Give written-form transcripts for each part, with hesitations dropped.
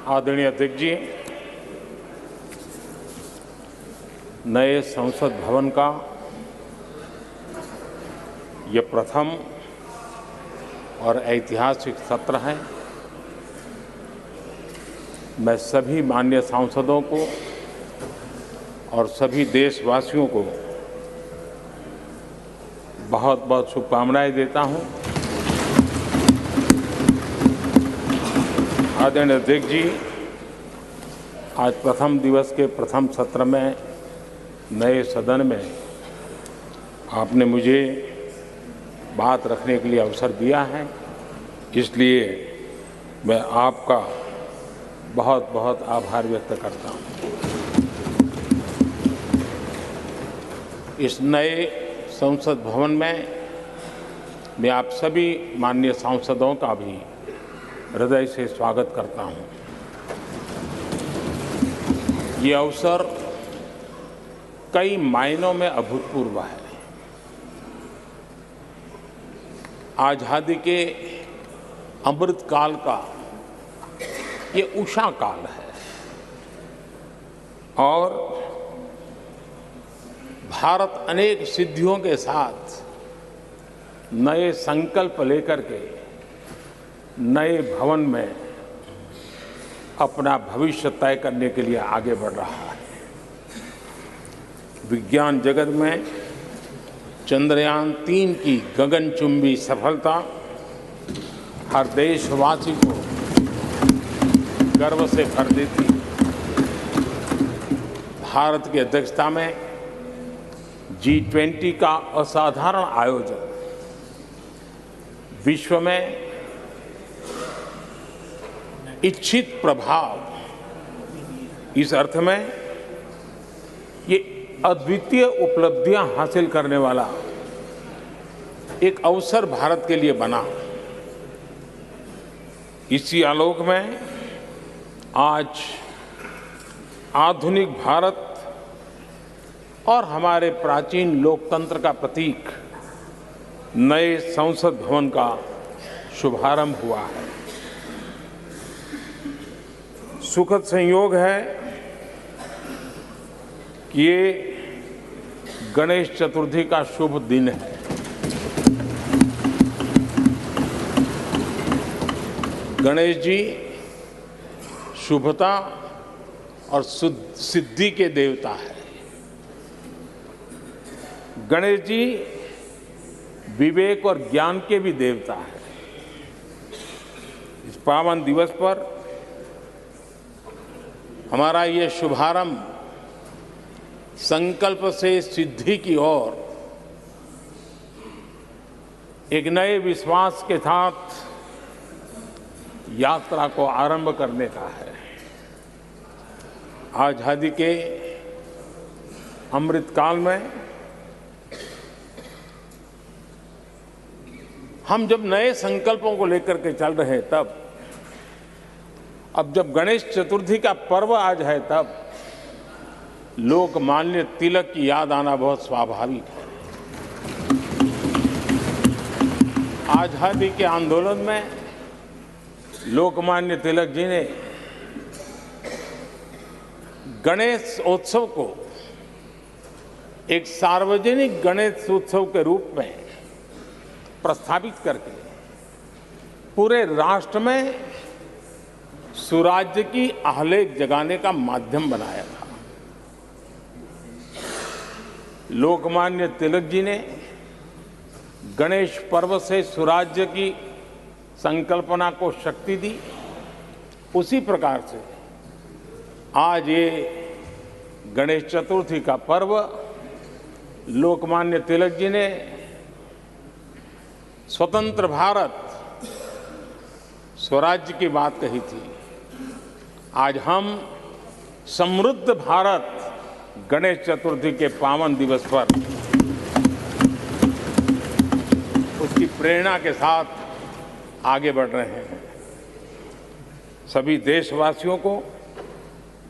आदरणीय अध्यक्ष जी, नए संसद भवन का ये प्रथम और ऐतिहासिक सत्र है। मैं सभी माननीय सांसदों को और सभी देशवासियों को बहुत बहुत शुभकामनाएं देता हूं। आदरणीय अध्यक्ष जी, आज प्रथम दिवस के प्रथम सत्र में नए सदन में आपने मुझे बात रखने के लिए अवसर दिया है, इसलिए मैं आपका बहुत बहुत आभार व्यक्त करता हूं। इस नए संसद भवन में मैं आप सभी माननीय सांसदों का भी हृदय से स्वागत करता हूं। ये अवसर कई मायनों में अभूतपूर्व है। आजादी के अमृत काल का ये उषा काल है और भारत अनेक सिद्धियों के साथ नए संकल्प लेकर के नए भवन में अपना भविष्य तय करने के लिए आगे बढ़ रहा है। विज्ञान जगत में चंद्रयान 3 की गगनचुंबी सफलता हर देशवासी को गर्व से भर देती। भारत की अध्यक्षता में G20 का असाधारण आयोजन विश्व में इच्छित प्रभाव, इस अर्थ में ये अद्वितीय उपलब्धियां हासिल करने वाला एक अवसर भारत के लिए बना। इसी आलोक में आज आधुनिक भारत और हमारे प्राचीन लोकतंत्र का प्रतीक नए संसद भवन का शुभारंभ हुआ है। सुखद संयोग है कि ये गणेश चतुर्थी का शुभ दिन है। गणेश जी शुभता और सिद्धि के देवता है। गणेश जी विवेक और ज्ञान के भी देवता है। इस पावन दिवस पर हमारा ये शुभारंभ संकल्प से सिद्धि की ओर एक नए विश्वास के साथ यात्रा को आरंभ करने का है। आजादी के अमृतकाल में हम जब नए संकल्पों को लेकर के चल रहे हैं, तब अब जब गणेश चतुर्थी का पर्व आज है, तब लोकमान्य तिलक की याद आना बहुत स्वाभाविक है। आजादी के आंदोलन में लोकमान्य तिलक जी ने गणेश उत्सव को एक सार्वजनिक गणेश उत्सव के रूप में प्रस्तावित करके पूरे राष्ट्र में सुराज्य की आहलेख जगाने का माध्यम बनाया था। लोकमान्य तिलक जी ने गणेश पर्व से सुराज्य की संकल्पना को शक्ति दी। उसी प्रकार से आज ये गणेश चतुर्थी का पर्व लोकमान्य तिलक जी ने स्वतंत्र भारत स्वराज्य की बात कही थी। आज हम समृद्ध भारत गणेश चतुर्थी के पावन दिवस पर उसकी प्रेरणा के साथ आगे बढ़ रहे हैं। सभी देशवासियों को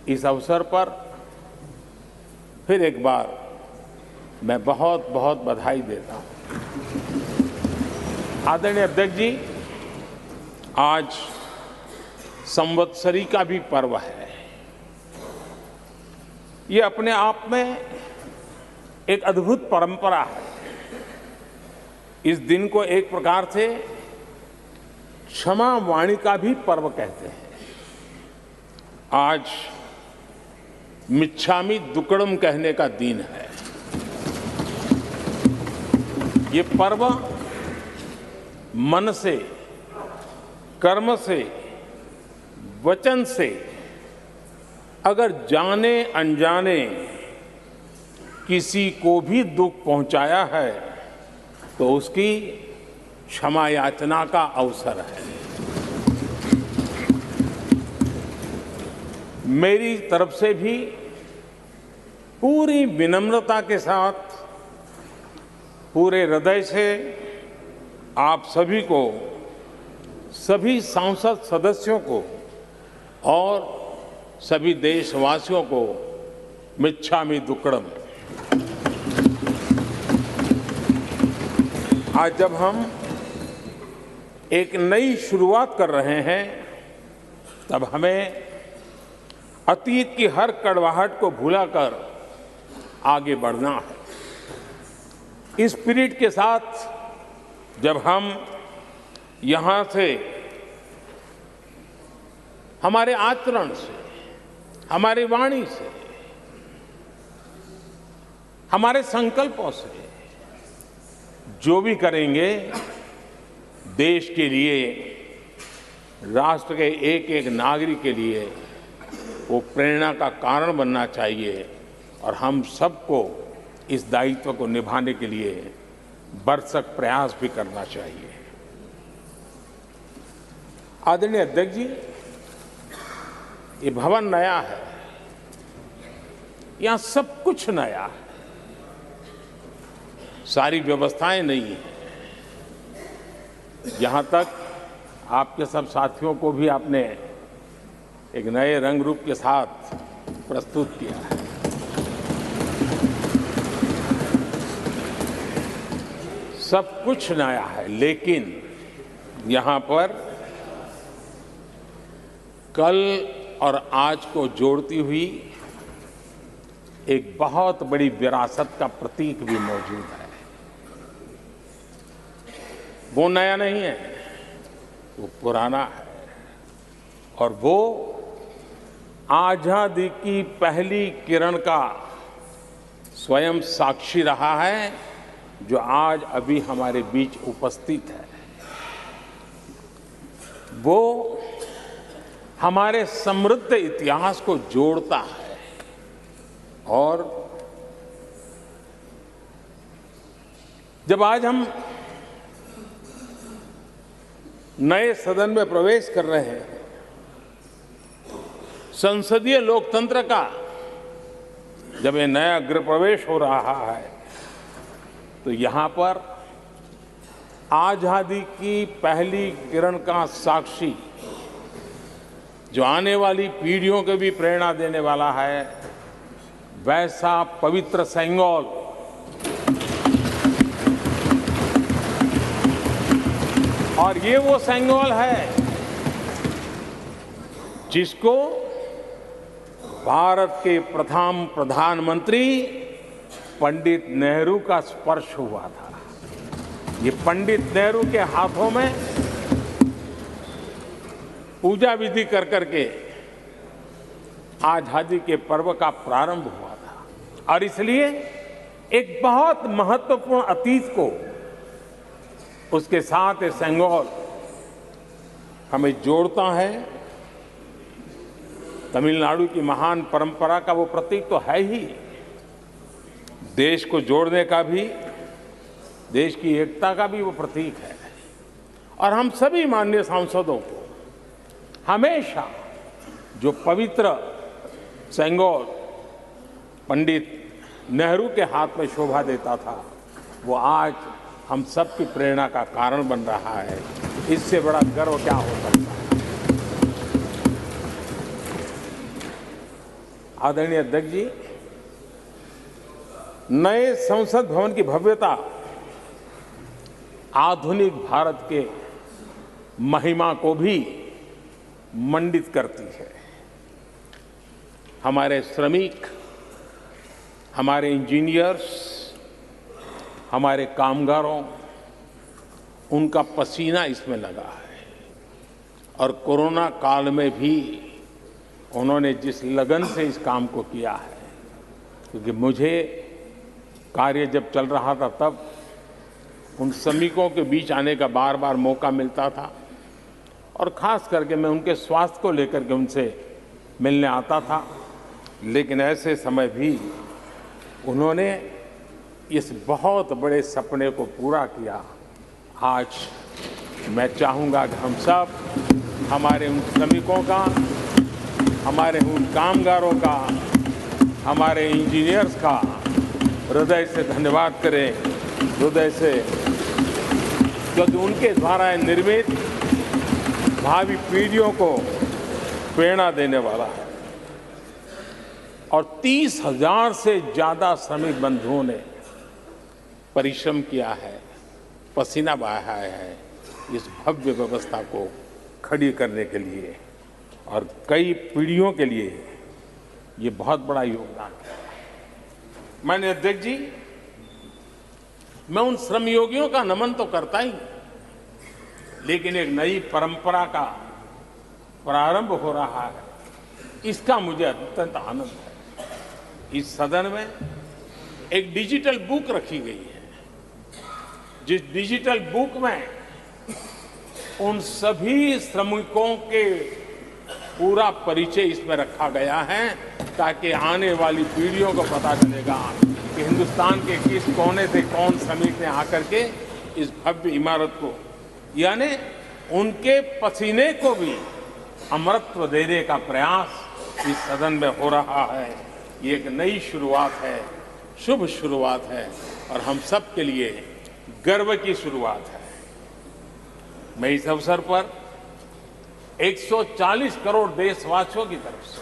इस अवसर पर फिर एक बार मैं बहुत बहुत बधाई देता हूं। आदरणीय अध्यक्ष जी, आज संवत्सरी का भी पर्व है। ये अपने आप में एक अद्भुत परंपरा है। इस दिन को एक प्रकार से क्षमा वाणी का भी पर्व कहते हैं। आज मिच्छामि दुक्कड़म कहने का दिन है। ये पर्व मन से, कर्म से, वचन से अगर जाने अनजाने किसी को भी दुख पहुंचाया है तो उसकी क्षमा याचना का अवसर है। मेरी तरफ से भी पूरी विनम्रता के साथ, पूरे हृदय से आप सभी को, सभी सांसद सदस्यों को और सभी देशवासियों को मिच्छामि दुक्कड़म। आज जब हम एक नई शुरुआत कर रहे हैं तब हमें अतीत की हर कड़वाहट को भुलाकर आगे बढ़ना है। इस स्पिरिट के साथ जब हम यहां से हमारे आचरण से, हमारी वाणी से, हमारे संकल्पों से जो भी करेंगे देश के लिए, राष्ट्र के एक एक नागरिक के लिए वो प्रेरणा का कारण बनना चाहिए और हम सबको इस दायित्व को निभाने के लिए भरसक प्रयास भी करना चाहिए। आदरणीय अध्यक्ष जी, ये भवन नया है, यहां सब कुछ नया है, सारी व्यवस्थाएं नई हैं। यहां तक आपके सब साथियों को भी आपने एक नए रंग रूप के साथ प्रस्तुत किया है। सब कुछ नया है, लेकिन यहां पर कल और आज को जोड़ती हुई एक बहुत बड़ी विरासत का प्रतीक भी मौजूद है। वो नया नहीं है, वो पुराना है और वो आजादी की पहली किरण का स्वयं साक्षी रहा है जो आज अभी हमारे बीच उपस्थित है। वो हमारे समृद्ध इतिहास को जोड़ता है और जब आज हम नए सदन में प्रवेश कर रहे हैं, संसदीय लोकतंत्र का जब ये नया गृह प्रवेश हो रहा है तो यहां पर आजादी की पहली किरण का साक्षी जो आने वाली पीढ़ियों को भी प्रेरणा देने वाला है, वैसा पवित्र सेंगोल और ये वो सेंगोल है जिसको भारत के प्रथम प्रधानमंत्री पंडित नेहरू का स्पर्श हुआ था। ये पंडित नेहरू के हाथों में पूजा विधि कर करके आजादी के पर्व का प्रारंभ हुआ था और इसलिए एक बहुत महत्वपूर्ण अतीत को उसके साथ ये सेंगोल हमें जोड़ता है। तमिलनाडु की महान परंपरा का वो प्रतीक तो है ही, देश को जोड़ने का भी, देश की एकता का भी वो प्रतीक है और हम सभी माननीय सांसदों को हमेशा जो पवित्र सेंगोल पंडित नेहरू के हाथ में शोभा देता था वो आज हम सब की प्रेरणा का कारण बन रहा है। इससे बड़ा गर्व क्या हो सकता है। आदरणीय अध्यक्ष जी, नए संसद भवन की भव्यता आधुनिक भारत के महिमा को भी मंडित करती है। हमारे श्रमिक, हमारे इंजीनियर्स, हमारे कामगारों, उनका पसीना इसमें लगा है और कोरोना काल में भी उन्होंने जिस लगन से इस काम को किया है, क्योंकि मुझे कार्य जब चल रहा था तब उन श्रमिकों के बीच आने का बार बार मौका मिलता था और खास करके मैं उनके स्वास्थ्य को लेकर के उनसे मिलने आता था। लेकिन ऐसे समय भी उन्होंने इस बहुत बड़े सपने को पूरा किया। आज मैं चाहूँगा कि हम सब हमारे उन श्रमिकों का, हमारे उन कामगारों का, हमारे इंजीनियर्स का हृदय से धन्यवाद करें, हृदय से, क्योंकि उनके द्वारा निर्मित भावी पीढ़ियों को प्रेरणा देने वाला है। और 30,000 से ज़्यादा श्रमिक बंधुओं ने परिश्रम किया है, पसीना बहाया है इस भव्य व्यवस्था को खड़ी करने के लिए, और कई पीढ़ियों के लिए ये बहुत बड़ा योगदान है। माननीय अध्यक्ष जी, मैं उन श्रमयोगियों का नमन तो करता ही, लेकिन एक नई परंपरा का प्रारंभ हो रहा है, इसका मुझे अत्यंत आनंद है। इस सदन में एक डिजिटल बुक रखी गई है, जिस डिजिटल बुक में उन सभी श्रमिकों के पूरा परिचय इसमें रखा गया है, ताकि आने वाली पीढ़ियों को पता चलेगा कि हिंदुस्तान के किस कोने से कौन श्रमिक ने आकर के इस भव्य इमारत को, यानी उनके पसीने को भी अमरत्व देने का प्रयास इस सदन में हो रहा है। ये एक नई शुरुआत है, शुभ शुरुआत है और हम सब के लिए गर्व की शुरुआत है। मैं इस अवसर पर 140 करोड़ देशवासियों की तरफ से,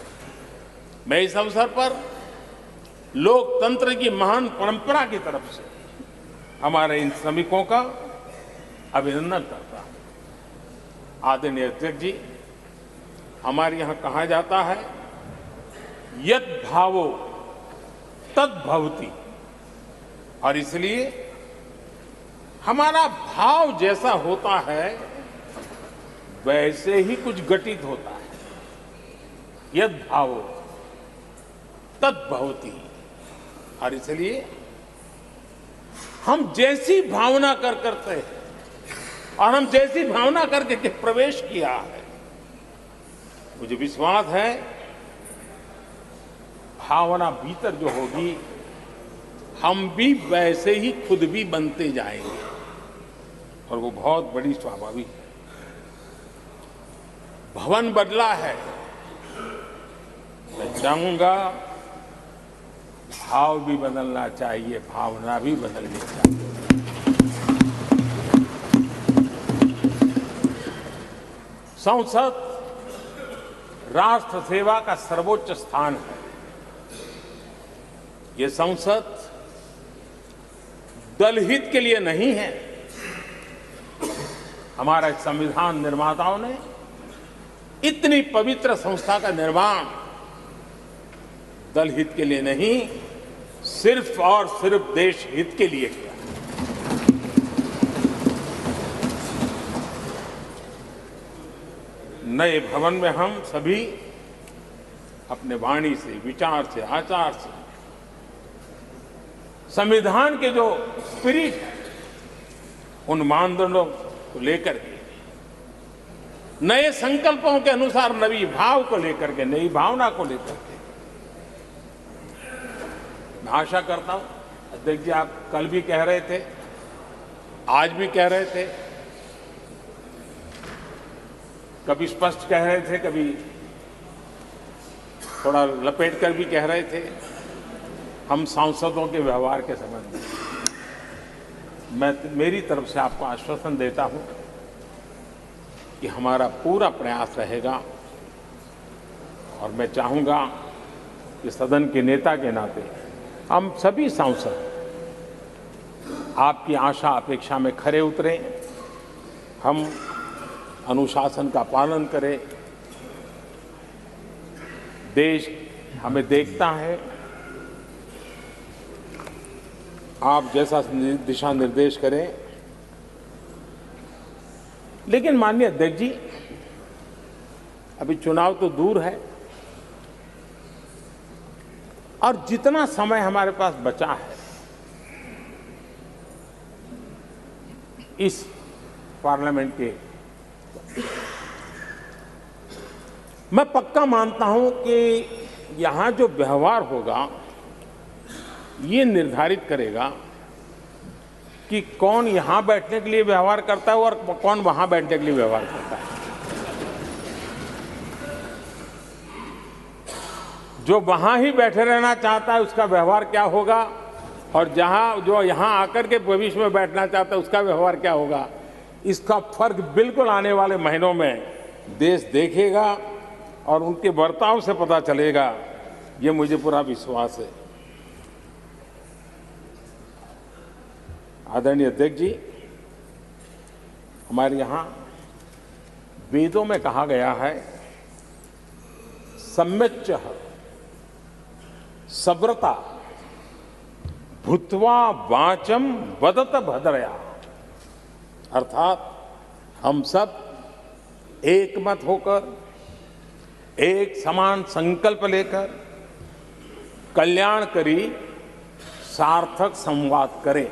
मैं इस अवसर पर लोकतंत्र की महान परंपरा की तरफ से हमारे इन श्रमिकों का अभिनंदन करता हूं। आदरणीय अध्यक्ष जी, हमारे यहां कहा जाता है यत् भावो तद् भवति, और इसलिए हमारा भाव जैसा होता है वैसे ही कुछ घटित होता है। यद् भावो तद् भवति, और इसलिए हम जैसी भावना करते हैं और हम जैसी भावना करके प्रवेश किया है, मुझे विश्वास है भावना भीतर जो होगी हम भी वैसे ही खुद भी बनते जाएंगे, और वो बहुत बड़ी स्वाभाविक है। भवन बदला है, मैं चाहूंगा भाव भी बदलना चाहिए, भावना भी बदलनी चाहिए। संसद राष्ट्र सेवा का सर्वोच्च स्थान है। ये संसद दलहित के लिए नहीं है। हमारे संविधान निर्माताओं ने इतनी पवित्र संस्था का निर्माण दलहित के लिए नहीं, सिर्फ और सिर्फ देश हित के लिए किया। नए भवन में हम सभी अपने वाणी से, विचार से, आचार से संविधान के जो स्पिरिट है उन मानदंडों को लेकर के, नए संकल्पों के अनुसार नई भाव को लेकर के, नई भावना को लेकर के, मैं आशा करता हूं अध्यक्ष जी, आप कल भी कह रहे थे, आज भी कह रहे थे, कभी स्पष्ट कह रहे थे, कभी थोड़ा लपेट कर भी कह रहे थे, हम सांसदों के व्यवहार के संबंध में मेरी तरफ से आपको आश्वासन देता हूं कि हमारा पूरा प्रयास रहेगा, और मैं चाहूंगा कि सदन के नेता के नाते हम सभी सांसद आपकी आशा अपेक्षा में खरे उतरें, हम अनुशासन का पालन करें, देश हमें देखता है, आप जैसा दिशा निर्देश करें। लेकिन माननीय अध्यक्ष जी, अभी चुनाव तो दूर है और जितना समय हमारे पास बचा है इस पार्लियामेंट के, मैं पक्का मानता हूं कि यहां जो व्यवहार होगा ये निर्धारित करेगा कि कौन यहां बैठने के लिए व्यवहार करता है और कौन वहां बैठने के लिए व्यवहार करता है। जो वहां ही बैठे रहना चाहता है उसका व्यवहार क्या होगा, और जो यहां आकर के भविष्य में बैठना चाहता है उसका व्यवहार क्या होगा, इसका फर्क बिल्कुल आने वाले महीनों में देश देखेगा और उनके बर्ताव से पता चलेगा, ये मुझे पूरा विश्वास है। आदरणीय अध्यक्ष जी, हमारे यहां वेदों में कहा गया है, सम्यच्चः सब्रता भूत्वा वाचम वदत भद्रया, अर्थात हम सब एक मत होकर, एक समान संकल्प लेकर कल्याणकारी सार्थक संवाद करें।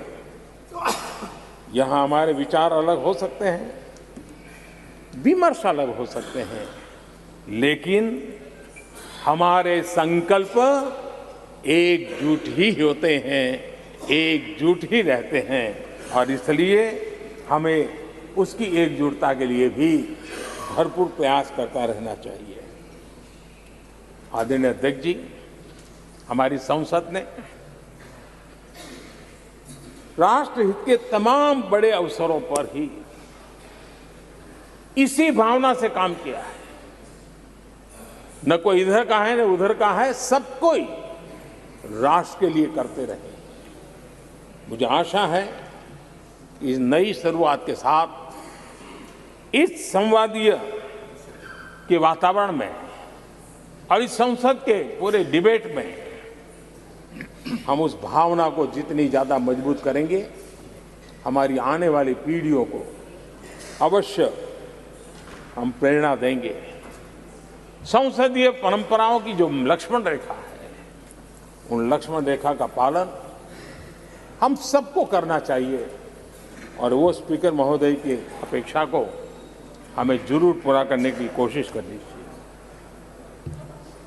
यहां हमारे विचार अलग हो सकते हैं, विमर्श अलग हो सकते हैं, लेकिन हमारे संकल्प एकजुट ही होते हैं, एकजुट ही रहते हैं, और इसलिए हमें उसकी एकजुटता के लिए भी भरपूर प्रयास करता रहना चाहिए। आदरणीय अध्यक्ष जी, हमारी संसद ने राष्ट्रहित के तमाम बड़े अवसरों पर ही इसी भावना से काम किया है। न कोई इधर का है न उधर का है, सब कोई राष्ट्र के लिए करते रहे। मुझे आशा है कि इस नई शुरुआत के साथ इस संवादीय के वातावरण में और इस संसद के पूरे डिबेट में हम उस भावना को जितनी ज्यादा मजबूत करेंगे, हमारी आने वाली पीढ़ियों को अवश्य हम प्रेरणा देंगे। संसदीय परंपराओं की जो लक्ष्मण रेखा है, उन लक्ष्मण रेखा का पालन हम सबको करना चाहिए, और वो स्पीकर महोदय की अपेक्षा को हमें जरूर पूरा करने की कोशिश करनी चाहिए।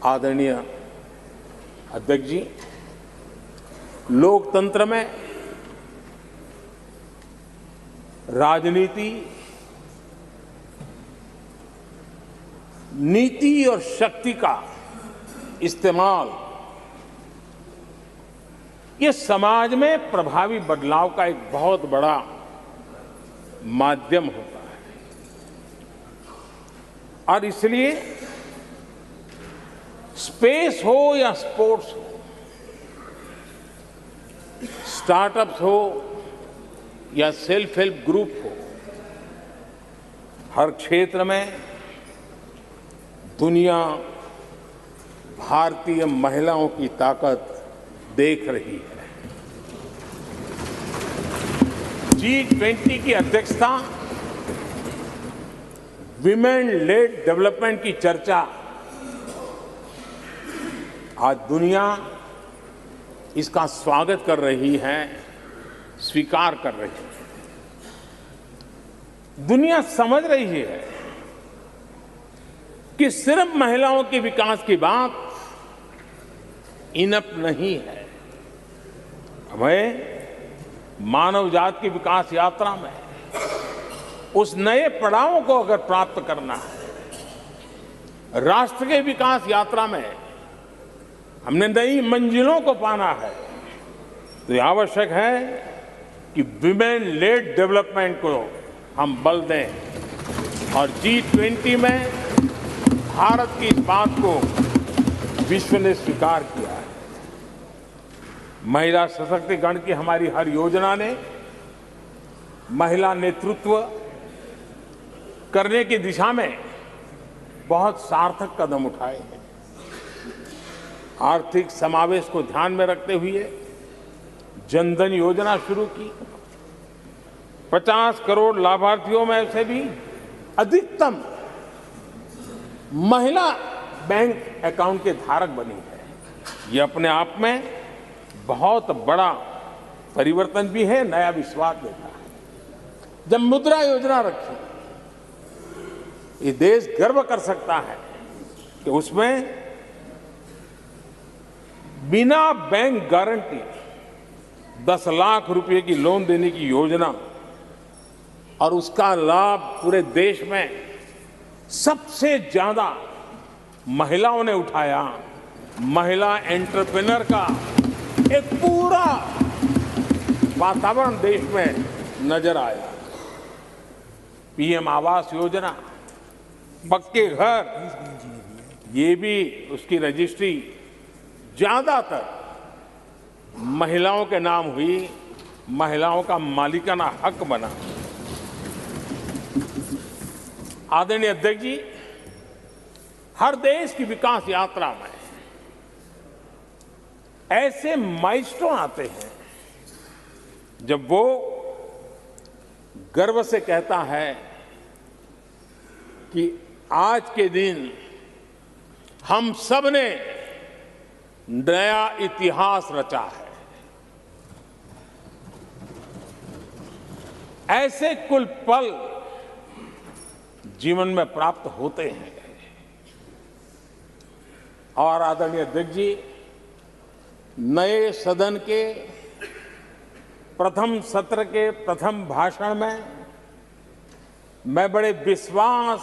आदरणीय अध्यक्ष जी, लोकतंत्र में राजनीति, नीति और शक्ति का इस्तेमाल ये समाज में प्रभावी बदलाव का एक बहुत बड़ा माध्यम होता है, और इसलिए स्पेस हो या स्पोर्ट्स हो, स्टार्टअप्स हो या सेल्फ हेल्प ग्रुप हो, हर क्षेत्र में दुनिया भारतीय महिलाओं की ताकत देख रही है। G20 की अध्यक्षता, विमेन लेड डेवलपमेंट की चर्चा, आज दुनिया इसका स्वागत कर रही है, स्वीकार कर रही है। दुनिया समझ रही है कि सिर्फ महिलाओं के विकास की बात इनफ नहीं है। हमें मानव जाति की विकास यात्रा में उस नए पड़ाव को अगर प्राप्त करना है, राष्ट्र के विकास यात्रा में हमने नई मंजिलों को पाना है, तो ये आवश्यक है कि विमेन लेड डेवलपमेंट को हम बल दें, और G20 में भारत की इस बात को विश्व ने स्वीकार किया है। महिला सशक्तिकरण की हमारी हर योजना ने महिला नेतृत्व करने की दिशा में बहुत सार्थक कदम उठाए हैं। आर्थिक समावेश को ध्यान में रखते हुए जनधन योजना शुरू की। 50 करोड़ लाभार्थियों में से भी अधिकतम महिला बैंक अकाउंट के धारक बनी है। ये अपने आप में बहुत बड़ा परिवर्तन भी है, नया विश्वास देता है। जब मुद्रा योजना रखी, ये देश गर्व कर सकता है कि उसमें बिना बैंक गारंटी 10 लाख रुपए की लोन देने की योजना, और उसका लाभ पूरे देश में सबसे ज्यादा महिलाओं ने उठाया। महिला एंटरप्रेन्योर का एक पूरा वातावरण देश में नजर आया। पीएम आवास योजना, पक्के घर, ये भी उसकी रजिस्ट्री ज्यादातर महिलाओं के नाम हुई, महिलाओं का मालिकाना हक बना। आदरणीय अध्यक्ष जी, हर देश की विकास यात्रा में ऐसे माइलस्टोन आते हैं जब वो गर्व से कहता है कि आज के दिन हम सब ने नया इतिहास रचा है। ऐसे कुल पल जीवन में प्राप्त होते हैं। और आदरणीय अध्यक्ष जी, नए सदन के प्रथम सत्र के प्रथम भाषण में मैं बड़े विश्वास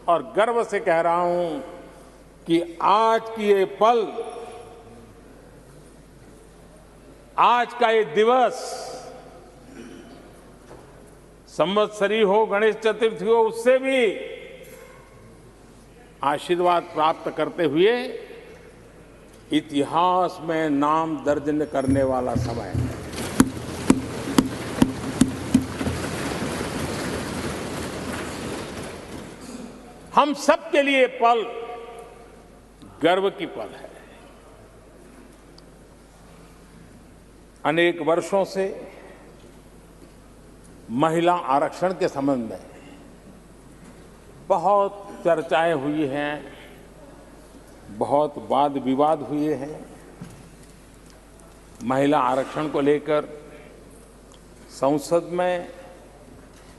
और गर्व से कह रहा हूं कि आज की ये पल, आज का ये दिवस, संवत्सरी हो, गणेश चतुर्थी हो, उससे भी आशीर्वाद प्राप्त करते हुए इतिहास में नाम दर्ज करने वाला समय है। हम सब के लिए पल गर्व की पल है। अनेक वर्षों से महिला आरक्षण के संबंध में बहुत चर्चाएं हुई हैं, बहुत वाद विवाद हुए हैं। महिला आरक्षण को लेकर संसद में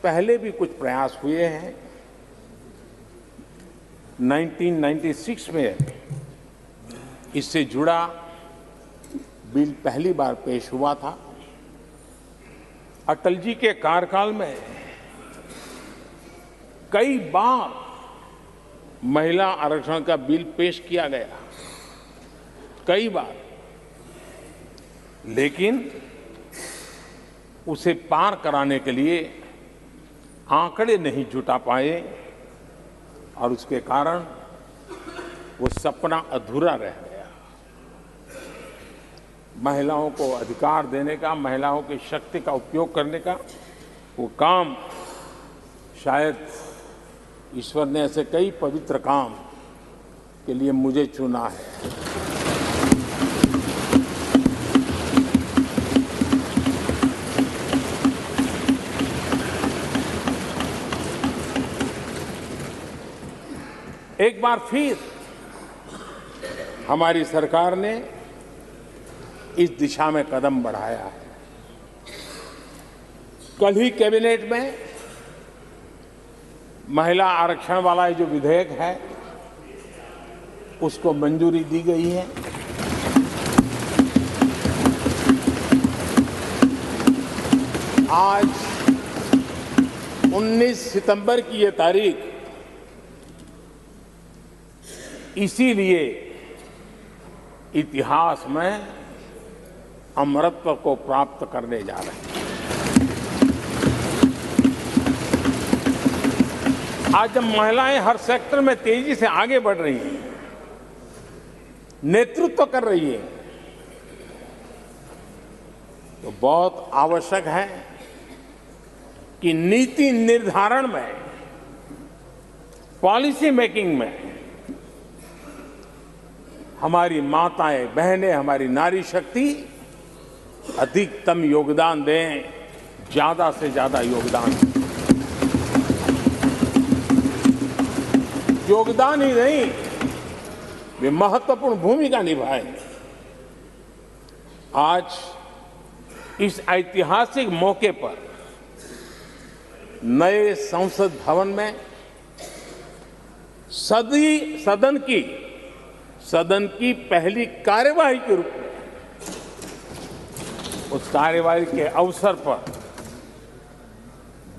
पहले भी कुछ प्रयास हुए हैं। 1996 में इससे जुड़ा बिल पहली बार पेश हुआ था। अटल जी के कार्यकाल में कई बार महिला आरक्षण का बिल पेश किया गया, कई बार, लेकिन उसे पार कराने के लिए आंकड़े नहीं जुटा पाए और उसके कारण वो सपना अधूरा रह गया। महिलाओं को अधिकार देने का, महिलाओं की शक्ति का उपयोग करने का वो काम, शायद ईश्वर ने ऐसे कई पवित्र काम के लिए मुझे चुना है। एक बार फिर हमारी सरकार ने इस दिशा में कदम बढ़ाया है। कल ही कैबिनेट में महिला आरक्षण वाला जो विधेयक है उसको मंजूरी दी गई है। आज 19 सितंबर की ये तारीख इसीलिए इतिहास में अमरत्व को प्राप्त करने जा रहे हैं। आज जब महिलाएं हर सेक्टर में तेजी से आगे बढ़ रही हैं, नेतृत्व कर रही हैं, तो बहुत आवश्यक है कि नीति निर्धारण में, पॉलिसी मेकिंग में हमारी माताएं, बहनें, हमारी नारी शक्ति अधिकतम योगदान दें, ज्यादा से ज्यादा योगदान दें। योगदान ही नहीं, वे महत्वपूर्ण भूमिका निभाएं। आज इस ऐतिहासिक मौके पर नए संसद भवन में सदन की पहली कार्यवाही के रूप में उस कार्यवाही के अवसर पर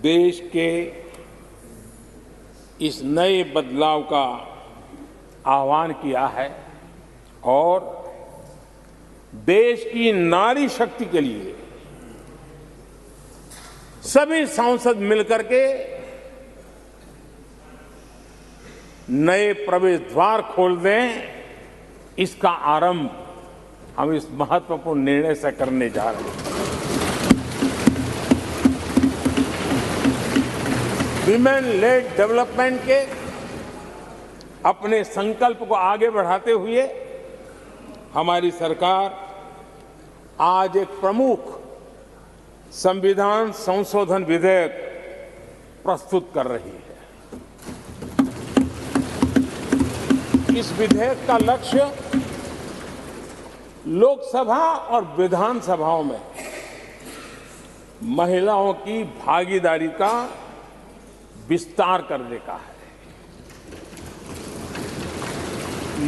देश के इस नए बदलाव का आह्वान किया है और देश की नारी शक्ति के लिए सभी सांसद मिलकर के नए प्रवेश द्वार खोल दें, इसका आरंभ हम इस महत्वपूर्ण निर्णय से करने जा रहे हैं। विमेन लेड डेवलपमेंट के अपने संकल्प को आगे बढ़ाते हुए हमारी सरकार आज एक प्रमुख संविधान संशोधन विधेयक प्रस्तुत कर रही है। इस विधेयक का लक्ष्य लोकसभा और विधानसभाओं में महिलाओं की भागीदारी का विस्तार करने का है।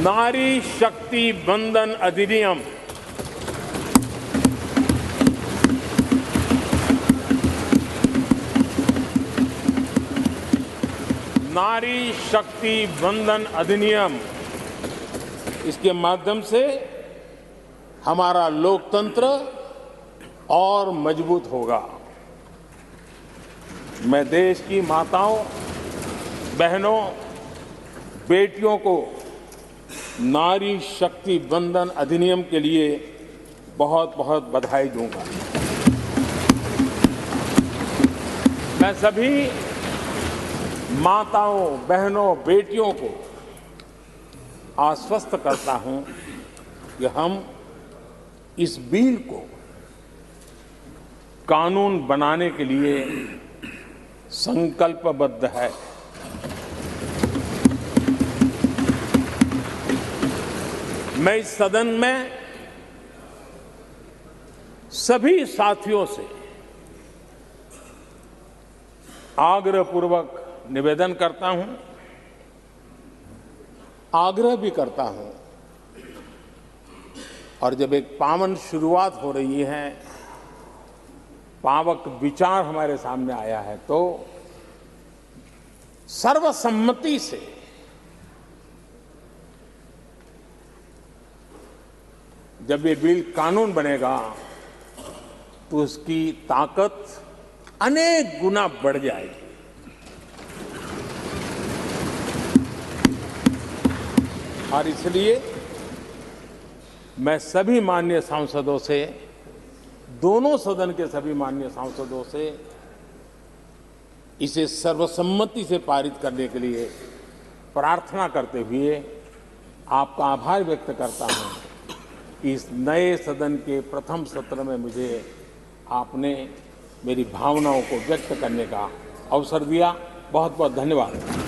नारी शक्ति वंदन अधिनियम नारी शक्ति वंदन अधिनियम, इसके माध्यम से हमारा लोकतंत्र और मजबूत होगा। मैं देश की माताओं, बहनों, बेटियों को नारी शक्ति वंदन अधिनियम के लिए बहुत बहुत बधाई दूंगा। मैं सभी माताओं, बहनों, बेटियों को आश्वस्त करता हूं कि हम इस बिल को कानून बनाने के लिए संकल्पबद्ध है। मैं इस सदन में सभी साथियों से आग्रहपूर्वक निवेदन करता हूं, आग्रह भी करता हूं, और जब एक पावन शुरुआत हो रही है, पावक विचार हमारे सामने आया है, तो सर्वसम्मति से जब ये बिल कानून बनेगा तो उसकी ताकत अनेक गुना बढ़ जाएगी। और इसलिए मैं सभी माननीय सांसदों से, दोनों सदन के सभी माननीय सांसदों से इसे सर्वसम्मति से पारित करने के लिए प्रार्थना करते हुए आपका आभार व्यक्त करता हूं कि इस नए सदन के प्रथम सत्र में मुझे आपने मेरी भावनाओं को व्यक्त करने का अवसर दिया। बहुत बहुत धन्यवाद।